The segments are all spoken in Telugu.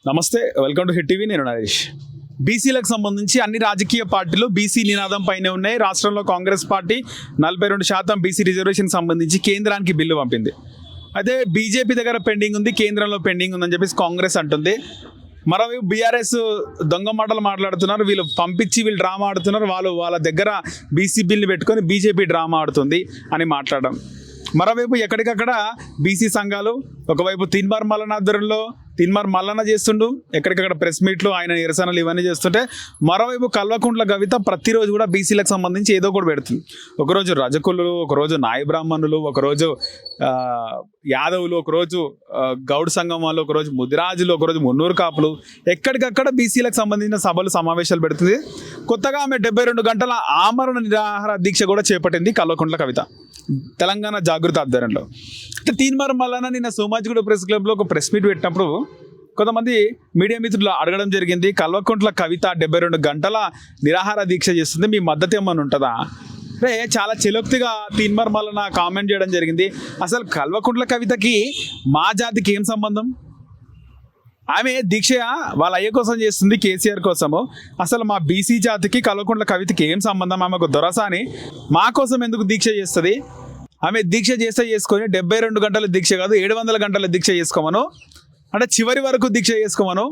నమస్తే, వెల్కమ్ టు హిట్ టీవీ. నేను నరేష్. బీసీలకు సంబంధించి అన్ని రాజకీయ పార్టీలు బీసీ నినాదం పైనే ఉన్నాయి. రాష్ట్రంలో కాంగ్రెస్ పార్టీ 42% బీసీ రిజర్వేషన్ సంబంధించి కేంద్రానికి బిల్లు పంపింది. అదే బీజేపీ దగ్గర పెండింగ్ ఉంది, కేంద్రంలో పెండింగ్ ఉందని చెప్పేసి కాంగ్రెస్ అంటుంది. మరోవైపు బీఆర్ఎస్ దొంగ మాటలు మాట్లాడుతున్నారు. వీళ్ళు పంపించి వీళ్ళు డ్రామా ఆడుతున్నారు. వాళ్ళ దగ్గర బీసీ బిల్లు పెట్టుకొని బీజేపీ డ్రామా ఆడుతుంది అని మాట్లాడడం. మరోవైపు ఎక్కడికక్కడ బీసీ సంఘాలు ఒకవైపు తీన్మార్ మల్లన్న ఆధ్వర్యంలో తీన్మార్ మల్లన్న చేస్తుండు, ఎక్కడికక్కడ ప్రెస్ మీట్లు ఆయన నిరసనలు ఇవన్నీ చేస్తుంటే, మరోవైపు కల్వకుంట్ల కవిత ప్రతిరోజు కూడా బీసీలకు సంబంధించి ఏదో ఒకటి పెడుతుంది. ఒకరోజు రజకులు, ఒకరోజు నాయ బ్రాహ్మణులు, ఒకరోజు యాదవులు, ఒకరోజు గౌడ్ సంఘం వాళ్ళు, ఒకరోజు ముదిరాజులు, ఒకరోజు మున్నూరు కాపులు, ఎక్కడికక్కడ బీసీలకు సంబంధించిన సభలు సమావేశాలు పెడుతుంది. కొత్తగా ఆమె 72 గంటల ఆమరణ నిరాహార దీక్ష కూడా చేపట్టింది కల్వకుంట్ల కవిత తెలంగాణ జాగృతి ఆధ్వర్యంలో. అంటే తీన్మార్ మల్లన్న నిన్న సోమాజిగూడ ప్రెస్ క్లబ్లో ఒక ప్రెస్ మీట్ పెట్టినప్పుడు కొంతమంది మీడియా మిత్రులు అడగడం జరిగింది, కల్వకుంట్ల కవిత 72 గంటల నిరాహార దీక్ష చేస్తుంది, మీ మద్దతు ఏమని ఉంటుందా అంటే చాలా చెలోక్తిగా తీన్మార్ మల్లన్న కామెంట్ చేయడం జరిగింది. అసలు కల్వకుంట్ల కవితకి మా జాతికి ఏం సంబంధం? ఆమె దీక్ష వాళ్ళ అయ్య కోసం చేస్తుంది, కేసీఆర్ కోసము. అసలు మా బీసీ జాతికి కల్వకుంట్ల కవితకి ఏం సంబంధం? ఆమెకు దొరసాని మా కోసం ఎందుకు దీక్ష చేస్తుంది? ఆమె దీక్ష చేసుకొని 72 గంటల దీక్ష కాదు 700 గంటల దీక్ష చేసుకోమను, అంటే చివరి వరకు దీక్ష చేసుకోమను,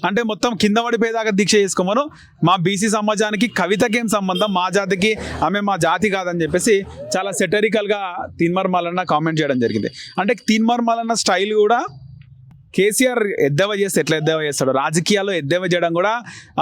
అంటే మొత్తం కింద పడిపోయేదాకా దీక్ష చేసుకోమను. మా బీసీ సమాజానికి కవితకి ఏం సంబంధం? మా జాతికి ఆమె మా జాతి కాదని చెప్పేసి చాలా సెటరికల్గా తీన్మార్ మల్లన్న కామెంట్ చేయడం జరిగింది. అంటే తీన్మార్ మల్లన్న స్టైల్ కూడా కేసీఆర్ ఎద్దేవా చేస్తే ఎట్లా ఎద్దేవా చేస్తాడు, రాజకీయాల్లో ఎద్దేవా చేయడం కూడా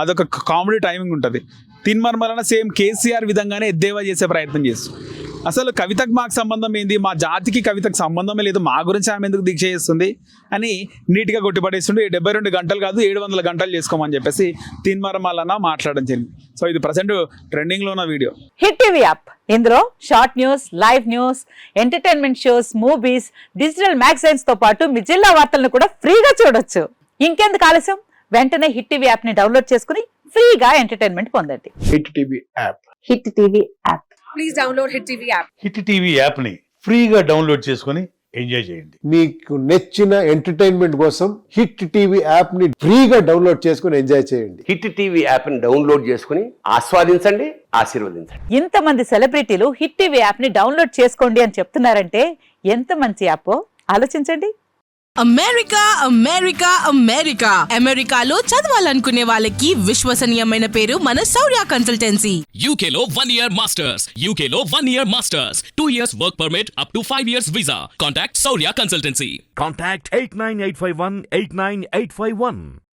అదొక కామెడీ టైమింగ్ ఉంటుంది. తీన్మార్ మల్లన్న సేమ్ కేసీఆర్ విధంగానే ఎద్దేవా చేసే ప్రయత్నం చేస్తుంది. అసలు కవితకు మాకు సంబంధం ఏంది? మా జాతికి కవితకు సంబంధమే లేదు, మా గురించి ఆమె ఎందుకు దీక్ష చేస్తుంది అని నీట్గా కొట్టిపడేస్తుండే. 72 గంటలు కాదు 700 గంటలు చేసుకోమని చెప్పేసి తీన్మార్ మల్లన్న మాట్లాడడం జరిగింది. సో ఇది ప్రజెంట్ ట్రెండింగ్లో ఉన్న వీడియో. హిట్ టీవీ యాప్, ఇందులో short news, live news, entertainment shows, movies, digital magazines తో పాటు మీ జిల్లా వార్తలను కూడా ఫ్రీగా చూడొచ్చు. ఇంకెందుకు ఆలస్యం, వెంటనే హిట్ టీవీ యాప్ ని డౌన్లోడ్ చేసుకుని ఫ్రీగా ఎంటర్టైన్మెంట్ పొందండి. Hit TV app. Hit TV app. Please download hit TV app. Hit TV app ని ఫ్రీగా డౌన్లోడ్ చేసుకొని ఎంజాయ్ చేయండి. మీకు నచ్చిన ఎంటర్టైన్మెంట్ కోసం హిట్ టీవీ యాప్ ని ఫ్రీగా డౌన్లోడ్ చేసుకొని ఎంజాయ్ చేయండి. హిట్ టీవీ యాప్ ని డౌన్లోడ్ చేసుకుని ఆస్వాదించండి, ఆశీర్వదించండి. ఇంతమంది సెలబ్రిటీలు హిట్ టీవీ యాప్ ని డౌన్లోడ్ చేసుకోండి అని చెప్తున్నారంటే ఎంత మంచి యాప్ ఆలోచించండి. అమెరికా అమెరికా అమెరికా అమెరికాలో చదవాలనుకునే వాళ్ళకి విశ్వసనీయమైన పేరు మన శౌర్య కన్సల్టెన్సీ. UK లో 1 year masters, UK లో 1 year masters, 2 years work permit up to 5 years visa. Contact Saurya Consultancy. Contact 89851 89851.